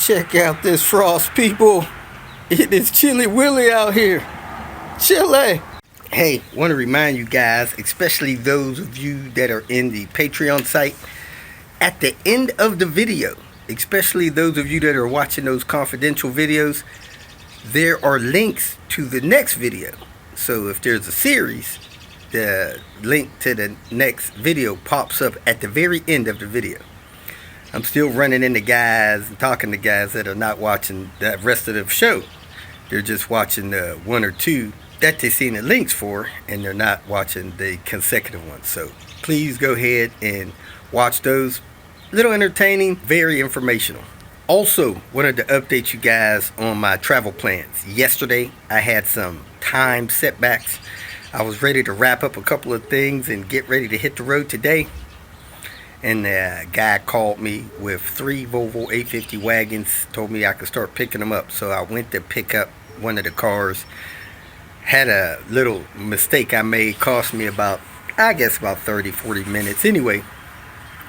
Check out this frost, people. It is chilly willy out here. Chilly. Hey, want to remind you guys, especially those of you that are in the Patreon site, at the end of the video, especially those of you that are watching those confidential videos, there are links to the next video. So if there's a series, the link to the next video pops up at the very end of the video. I'm still running into guys and talking to guys that are not watching the rest of the show. They're just watching the one or two that they've seen the links for, and they're not watching the consecutive ones. So please go ahead and watch those. Little entertaining, very informational. Also wanted to update you guys on my travel plans. Yesterday I had some time setbacks. I was ready to wrap up a couple of things and get ready to hit the road today, and the guy called me with 3 Volvo 850 wagons, told me I could start picking them up. So I went to pick up one of the cars. Had a little mistake I made, cost me about 30-40 minutes. Anyway,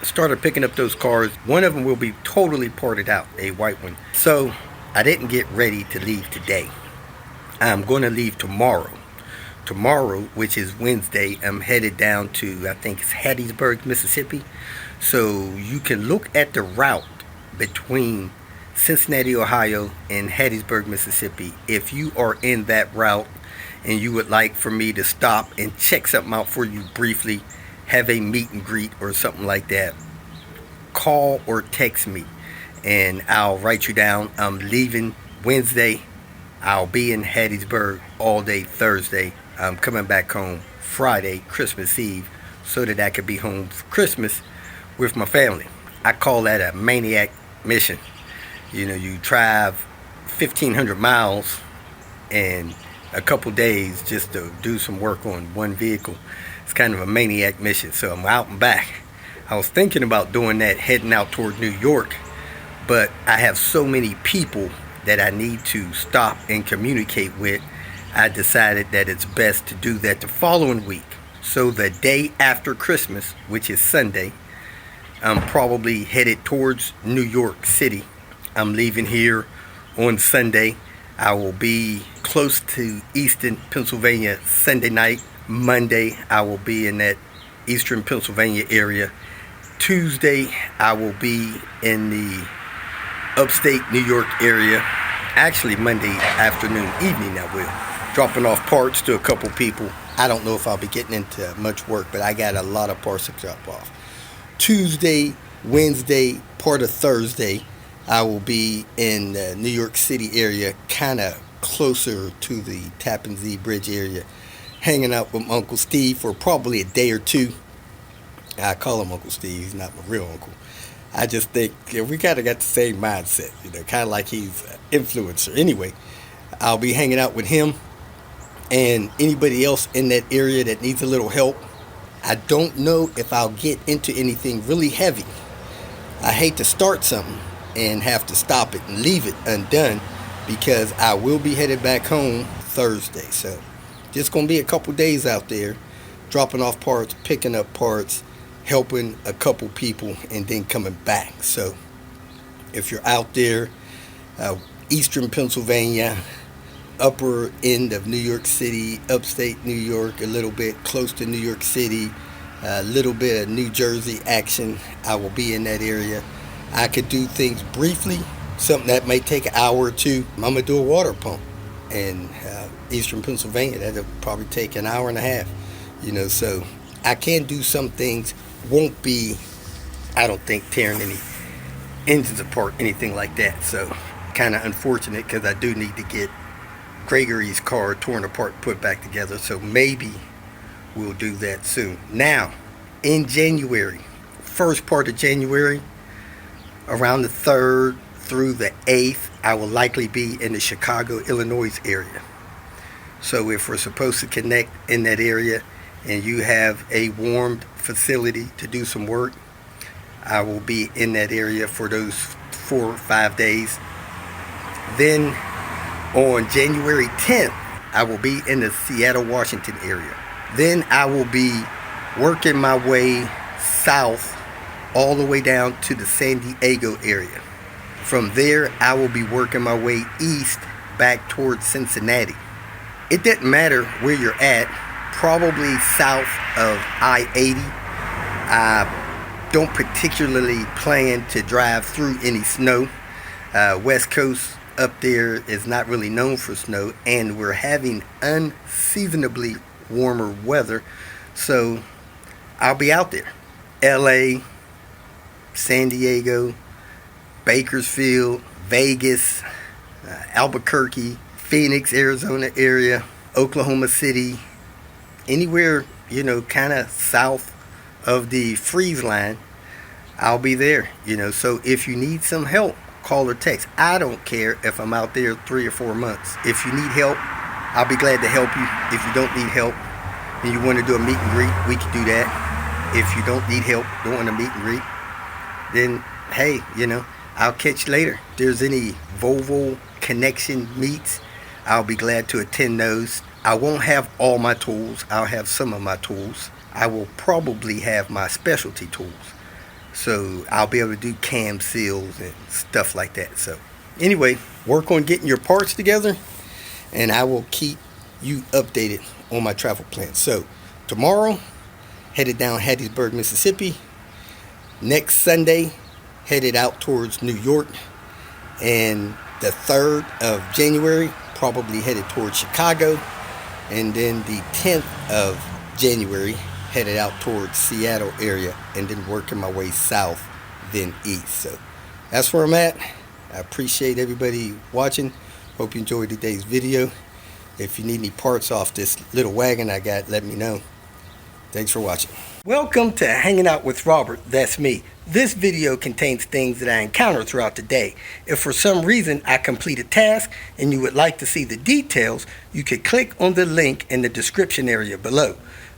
started picking up those cars. One of them will be totally ported out, a white one. So I didn't get ready to leave today. I'm going to leave tomorrow. Tomorrow, which is Wednesday, I'm headed down to, I think it's Hattiesburg, Mississippi. So you can look at the route between Cincinnati, Ohio and Hattiesburg, Mississippi. If you are in that route and you would like for me to stop and check something out for you briefly, have a meet and greet or something like that, call or text me and I'll write you down. I'm leaving Wednesday. I'll be in Hattiesburg all day Thursday. I'm coming back home Friday, Christmas Eve, so that I could be home for Christmas with my family. I call that a maniac mission. You know, you drive 1,500 miles in a couple days just to do some work on one vehicle. It's kind of a maniac mission. So I'm out and back. I was thinking about doing that, heading out toward New York, but I have so many people that I need to stop and communicate with. I decided that it's best to do that the following week. So the day after Christmas, which is Sunday, I'm probably headed towards New York City. I'm leaving here on Sunday. I will be close to Easton, Pennsylvania Sunday night. Monday, I will be in that Eastern Pennsylvania area. Tuesday, I will be in the upstate New York area. Actually, Monday afternoon, evening, I will. Dropping off parts to a couple people. I don't know if I'll be getting into much work, but I got a lot of parts to drop off. Tuesday, Wednesday, part of Thursday, I will be in the New York City area, kind of closer to the Tappan Zee Bridge area, hanging out with my Uncle Steve for probably a day or two. I call him Uncle Steve. He's not my real uncle. I just think we kind of got the same mindset, you know, kind of like he's an influencer. Anyway, I'll be hanging out with him and anybody else in that area that needs a little help. I don't know if I'll get into anything really heavy. I hate to start something and have to stop it and leave it undone, because I will be headed back home Thursday. So just going to be a couple days out there, dropping off parts, picking up parts, helping a couple people, and then coming back. So if you're out there, Eastern Pennsylvania, upper end of New York City, upstate New York, a little bit close to New York City, a little bit of New Jersey action, I will be in that area. I could do things briefly, something that may take an hour or two. I'm going to do a water pump in Eastern Pennsylvania. That'll probably take an hour and a half, you know. So I can do some things. Won't be, I don't think, tearing any engines apart, anything like that. So kind of unfortunate, because I do need to get Gregory's car torn apart, put back together. So maybe we'll do that soon. Now, in January, first part of January, around the 3rd through the 8th, I will likely be in the Chicago, Illinois area. So if we're supposed to connect in that area and you have a warmed facility to do some work, I will be in that area for those 4 or 5 days. Then on January 10th, I will be in the Seattle, Washington area. Then I will be working my way south all the way down to the San Diego area. From there, I will be working my way east back towards Cincinnati. It doesn't matter where you're at, probably south of I-80. I don't particularly plan to drive through any snow. West Coast up there is not really known for snow, and we're having unseasonably warmer weather, so I'll be out there. LA, San Diego, Bakersfield, Vegas, Albuquerque, Phoenix, Arizona area, Oklahoma City, anywhere, kind of south of the freeze line, I'll be there, So if you need some help, call or text. I don't care if I'm out there 3 or 4 months. If you need help, I'll be glad to help you. If you don't need help and you want to do a meet and greet, we can do that. If you don't need help, don't want to meet and greet, then hey, I'll catch you later. If there's any Volvo connection meets, I'll be glad to attend those. I won't have all my tools. I'll have some of my tools. I will probably have my specialty tools. So I'll be able to do cam seals and stuff like that. So anyway, work on getting your parts together, and I will keep you updated on my travel plans. So tomorrow, headed down Hattiesburg, Mississippi. Next Sunday, headed out towards New York. And the 3rd of January, probably headed towards Chicago. And then the 10th of January, headed out towards Seattle area, and then working my way south, then east. So that's where I'm at. I appreciate everybody watching. Hope you enjoyed today's video. If you need any parts off this little wagon I got, let me know. Thanks for watching. Welcome to Hanging Out with Robert. That's me. This video contains things that I encounter throughout the day. If for some reason I complete a task and you would like to see the details, you could click on the link in the description area below.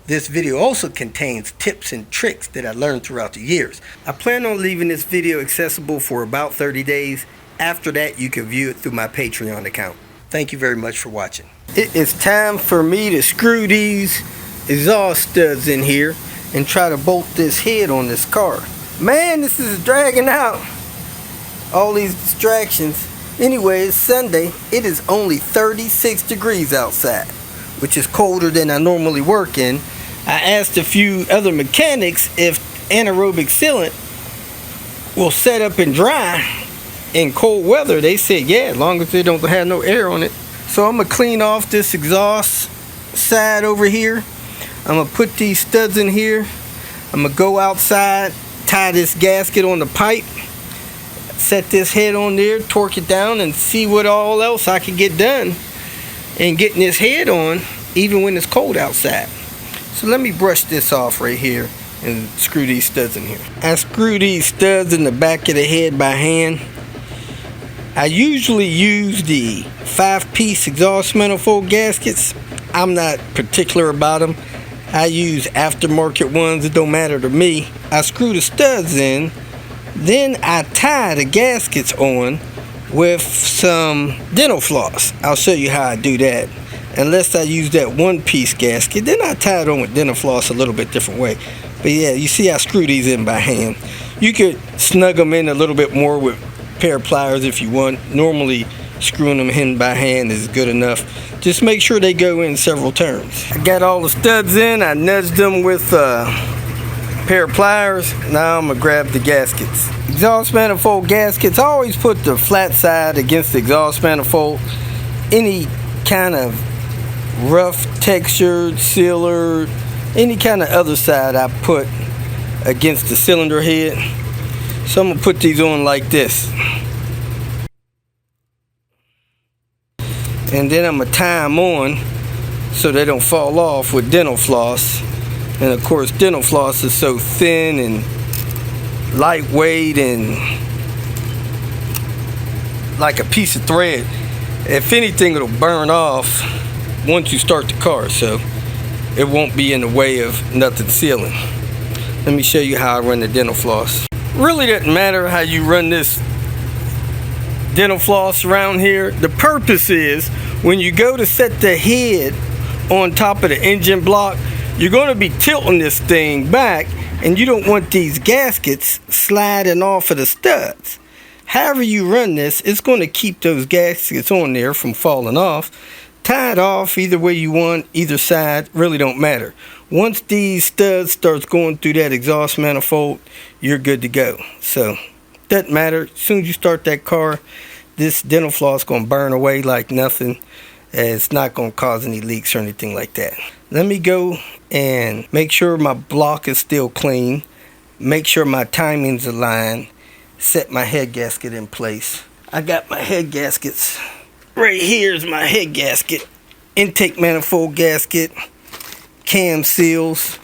This video also contains tips and tricks that I learned throughout the years. I plan on leaving this video accessible for about 30 days. After that, you can view it through my Patreon account. Thank you very much for watching. It is time for me to screw these exhaust studs in here and try to bolt this head on this car. Man, this is dragging out. All these distractions. Anyway, it's Sunday. It is only 36 degrees outside, which is colder than I normally work in. I asked a few other mechanics if anaerobic sealant will set up and dry in cold weather. They said, yeah, as long as they don't have no air on it. So I'm going to clean off this exhaust side over here. I'm going to put these studs in here. I'm going to go outside, tie this gasket on the pipe, set this head on there, torque it down, and see what all else I can get done in getting this head on, even when it's cold outside. So let me brush this off right here and screw these studs in here. I screw these studs in the back of the head by hand. I usually use the 5-piece exhaust manifold gaskets. I'm not particular about them. I use aftermarket ones. It don't matter to me. I screw the studs in, then I tie the gaskets on with some dental floss. I'll show you how I do that. Unless I use that 1-piece gasket, then I tie it on with dental floss a little bit different way. But yeah, you see I screw these in by hand. You could snug them in a little bit more with a pair of pliers if you want. Normally screwing them in by hand is good enough. Just make sure they go in several turns. I got all the studs in. I nudged them with a pair of pliers. Now I'm gonna grab the gaskets. Exhaust manifold gaskets, I always put the flat side against the exhaust manifold. Any kind of rough textured sealer, any kind of other side I put against the cylinder head. So I'm gonna put these on like this. And then I'm gonna tie them on so they don't fall off with dental floss. And of course, dental floss is so thin and lightweight and like a piece of thread. If anything, it'll burn off once you start the car, so it won't be in the way of nothing sealing. Let me show you how I run the dental floss. Really doesn't matter how you run this dental floss around here. The purpose is when you go to set the head on top of the engine block, you're going to be tilting this thing back, and you don't want these gaskets sliding off of the studs. However you run this, it's going to keep those gaskets on there from falling off. Tie it off either way you want, either side, really don't matter. Once these studs starts going through that exhaust manifold, you're good to go. So, doesn't matter. As soon as you start that car, this dental floss is going to burn away like nothing. It's not going to cause any leaks or anything like that. Let me go and make sure my block is still clean. Make sure my timing's aligned. Set my head gasket in place. I got my head gaskets. Right here is my head gasket. Intake manifold gasket. Cam seals.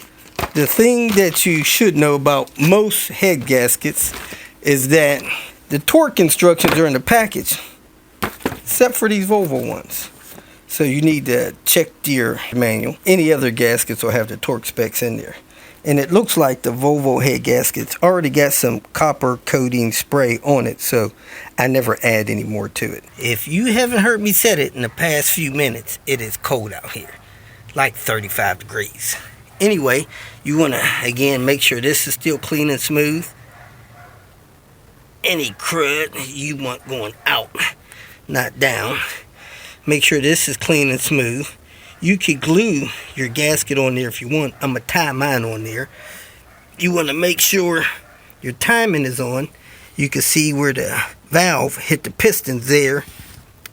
The thing that you should know about most head gaskets is that the torque instructions are in the package, except for these Volvo ones. So you need to check your manual. Any other gaskets will have the torque specs in there. And it looks like the Volvo head gaskets already got some copper coating spray on it, so I never add any more to it. If you haven't heard me say it in the past few minutes, it is cold out here, like 35 degrees. Anyway, you want to, again, make sure this is still clean and smooth. Any crud you want going out, not down. Make sure this is clean and smooth. You could glue your gasket on there if you want. I'm going to tie mine on there. You want to make sure your timing is on. You can see where the valve hit the pistons there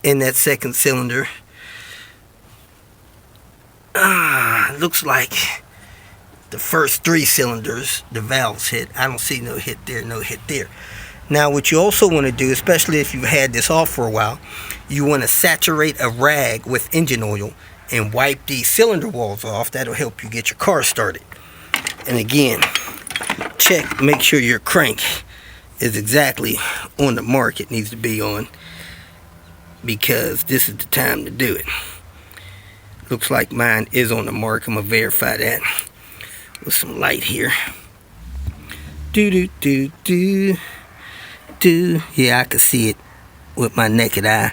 in that second cylinder. Looks like the first 3 cylinders, the valves hit. I don't see no hit there, no hit there. Now what you also want to do, especially if you've had this off for a while, you want to saturate a rag with engine oil and wipe these cylinder walls off. That'll help you get your car started. And again, check, make sure your crank is exactly on the mark it needs to be on, because this is the time to do it. Looks like mine is on the mark. I'm gonna verify that with some light here. Yeah, I can see it with my naked eye.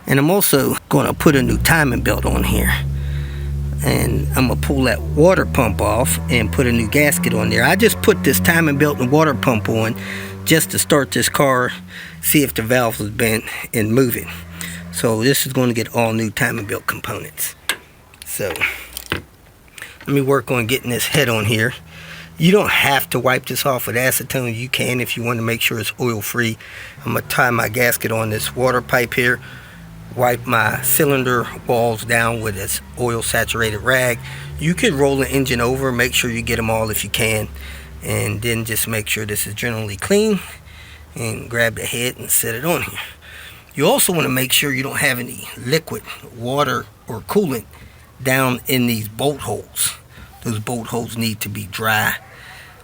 And I'm also going to put a new timing belt on here. And I'm going to pull that water pump off and put a new gasket on there. I just put this timing belt and water pump on just to start this car, see if the valve was bent and moving. So this is going to get all new timing belt components. So let me work on getting this head on here. You don't have to wipe this off with acetone. You can if you want to make sure it's oil free. I'm going to tie my gasket on this water pipe here. Wipe my cylinder walls down with this oil saturated rag. You could roll the engine over, make sure you get them all if you can, and then just make sure this is generally clean, and grab the head and set it on here. You also want to make sure you don't have any liquid, water, or coolant down in these bolt holes. Those bolt holes need to be dry,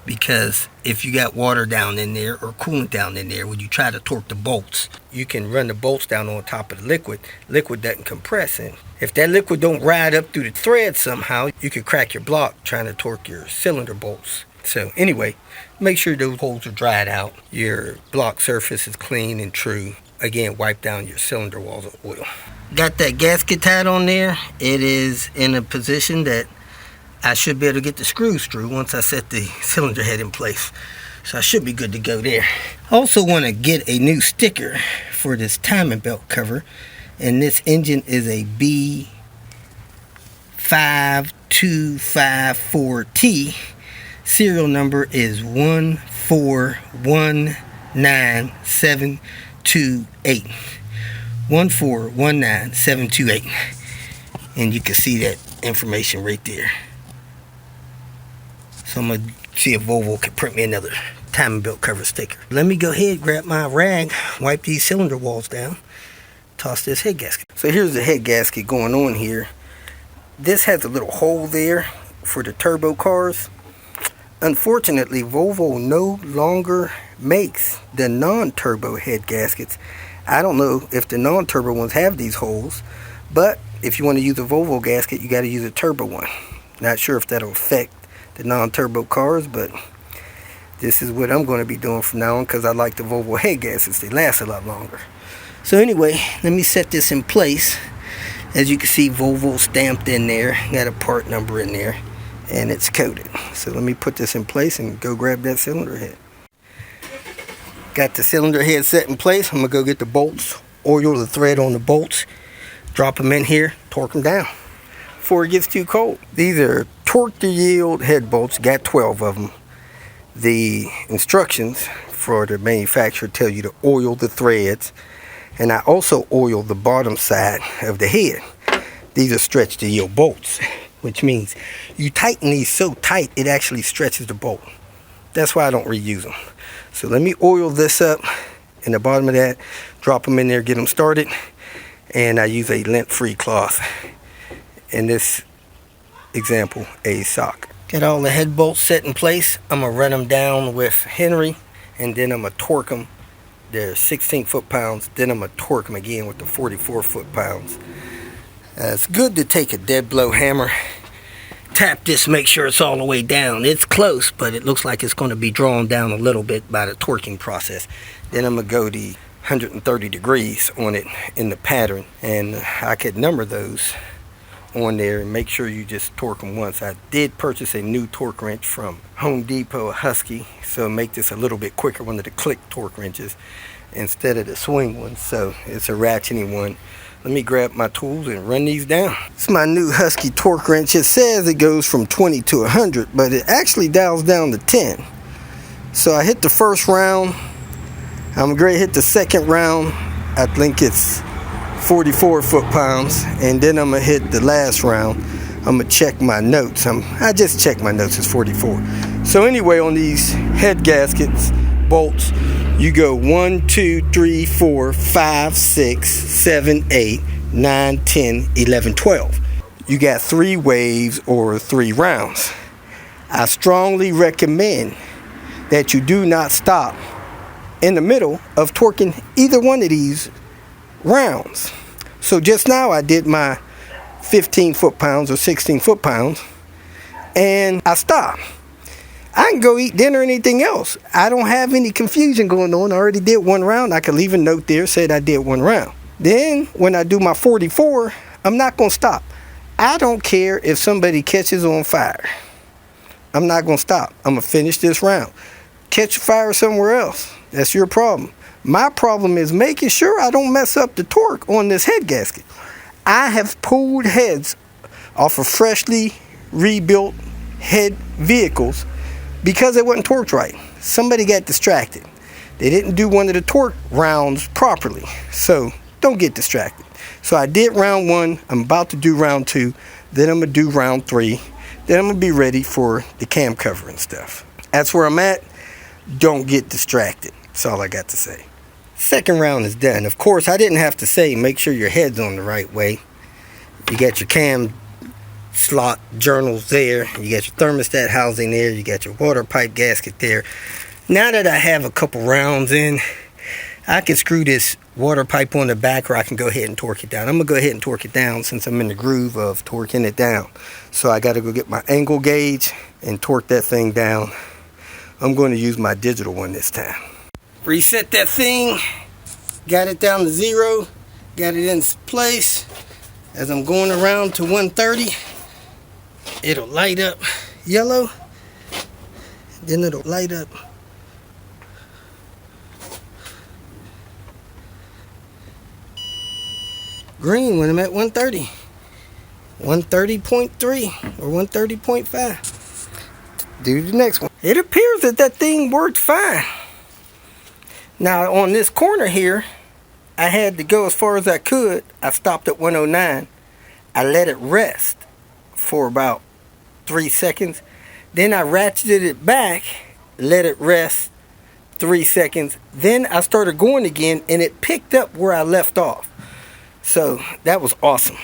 because if you got water down in there or coolant down in there, when you try to torque the bolts, you can run the bolts down on top of the liquid. Liquid doesn't compress, and if that liquid don't ride up through the thread somehow, you could crack your block trying to torque your cylinder bolts. So anyway, make sure those holes are dried out, your block surface is clean and true. Again, wipe down your cylinder walls with oil. Got that gasket tied on there. It is in a position that I should be able to get the screws through once I set the cylinder head in place. So I should be good to go there. Also want to get a new sticker for this timing belt cover. And this engine is a B5254T. Serial number is 1419728. 1419728. And you can see that information right there. So I'm going to see if Volvo can print me another timing belt cover sticker. Let me go ahead, grab my rag, wipe these cylinder walls down, toss this head gasket. So here's the head gasket going on here. This has a little hole there for the turbo cars. Unfortunately, Volvo no longer makes the non-turbo head gaskets. I don't know if the non-turbo ones have these holes, but if you want to use a Volvo gasket, you got to use a turbo one. Not sure if that'll affect the non-turbo cars, but this is what I'm going to be doing from now on, because I like the Volvo head gaskets. They last a lot longer. So anyway, let me set this in place. As you can see, Volvo stamped in there, got a part number in there, and it's coated. So let me put this in place and go grab that cylinder head. Got the cylinder head set in place. I'm gonna go get the bolts, oil the thread on the bolts, drop them in here, torque them down before it gets too cold. These are torque to yield head bolts, got 12 of them. The instructions for the manufacturer tell you to oil the threads, and I also oil the bottom side of the head. These are stretch to yield bolts, which means you tighten these so tight it actually stretches the bolt. That's why I don't reuse them. So let me oil this up in the bottom of that, drop them in there, get them started, and I use a lint-free cloth. In this example, a sock. Got all the head bolts set in place. I'm gonna run them down with Henry, and then I'm gonna torque them. They're 16 foot-pounds. Then I'm gonna torque them again with the 44 foot-pounds. It's good to take a dead blow hammer, tap this, make sure it's all the way down. It's close, but it looks like it's going to be drawn down a little bit by the torquing process. Then I'm gonna go the 130 degrees on it in the pattern, and I could number those on there and make sure you just torque them once. I did purchase a new torque wrench from Home Depot, a Husky, so make this a little bit quicker, one of the click torque wrenches instead of the swing one, so it's a ratcheting one. Let me grab my tools and run these down. It's my new Husky torque wrench. It says it goes from 20 to 100, but it actually dials down to 10. So I hit the first round. I'm going to hit the second round. I think it's 44 foot-pounds, and then I'm gonna hit the last round. I'm gonna check my notes. I just checked my notes. It's 44. So anyway, on these head gaskets, bolts, you go 1, 2, 3, 4, 5, 6, 7, 8, 9, 10, 11, 12. You got 3 waves or 3 rounds. I strongly recommend that you do not stop in the middle of torquing either one of these rounds. So just now I did my 15 foot-pounds or 16 foot-pounds, and I stopped. I can go eat dinner or anything else. I don't have any confusion going on. I already did 1 round. I could leave a note there, said I did 1 round. Then when I do my 44, I'm not going to stop. I don't care if somebody catches on fire. I'm not going to stop. I'm going to finish this round. Catch fire somewhere else. That's your problem. My problem is making sure I don't mess up the torque on this head gasket. I have pulled heads off of freshly rebuilt head vehicles because it wasn't torqued right. Somebody got distracted. They didn't do one of the torque rounds properly. So don't get distracted. So I did round 1. I'm about to do round 2. Then I'm going to do round 3. Then I'm going to be ready for the cam cover and stuff. That's where I'm at. Don't get distracted. That's all I got to say. Second round is done. Of course, I didn't have to say make sure your head's on the right way. You got your cam slot journals there. You got your thermostat housing there. You got your water pipe gasket there. Now that I have a couple rounds in, I can screw this water pipe on the back, or I can go ahead and torque it down. I'm going to go ahead and torque it down since I'm in the groove of torquing it down. So I got to go get my angle gauge and torque that thing down. I'm going to use my digital one this time. Reset that thing, got it down to 0, got it in place. As I'm going around to 130, it'll light up yellow, then it'll light up green when I'm at 130, 130.3 or 130.5. Do the next one. It appears that that thing worked fine. Now on this corner here, I had to go as far as I could. I stopped at 109. I let it rest for about 3 seconds. Then I ratcheted it back, let it rest 3 seconds. Then I started going again, and it picked up where I left off. So that was awesome.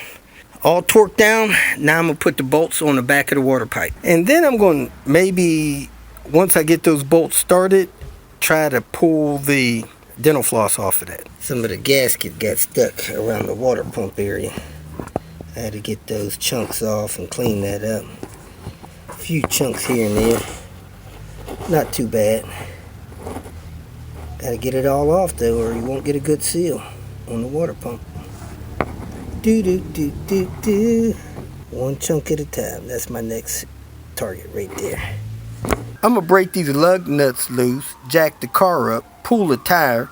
All torqued down. Now I'm going to put the bolts on the back of the water pipe. And then I'm going to maybe, once I get those bolts started, try to pull the dental floss off of that. Some of the gasket got stuck around the water pump area. I had to get those chunks off and clean that up. A few chunks here and there. Not too bad. Gotta get it all off though, or you won't get a good seal on the water pump. Do do do do do. One chunk at a time. That's my next target right there. I'm going to break these lug nuts loose, jack the car up, pull the tire,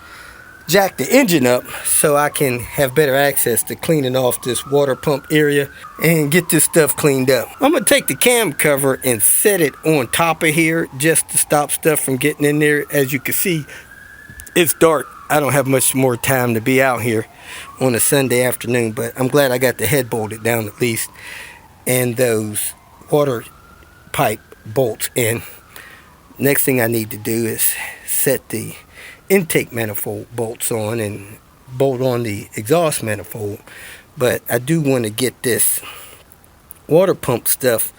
jack the engine up so I can have better access to cleaning off this water pump area and get this stuff cleaned up. I'm going to take the cam cover and set it on top of here just to stop stuff from getting in there. As you can see, it's dark. I don't have much more time to be out here on a Sunday afternoon, but I'm glad I got the head bolted down at least and those water pipe bolts in. Next thing I need to do is set the intake manifold bolts on and bolt on the exhaust manifold. But I do want to get this water pump stuff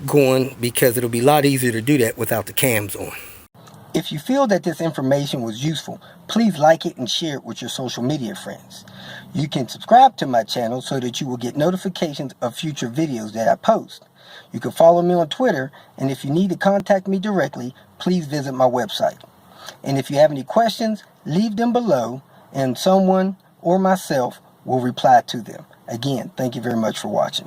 going because it'll be a lot easier to do that without the cams on. If you feel that this information was useful, please like it and share it with your social media friends. You can subscribe to my channel so that you will get notifications of future videos that I post. You can follow me on Twitter, and if you need to contact me directly, please visit my website. And if you have any questions, leave them below, and someone or myself will reply to them. Again, thank you very much for watching.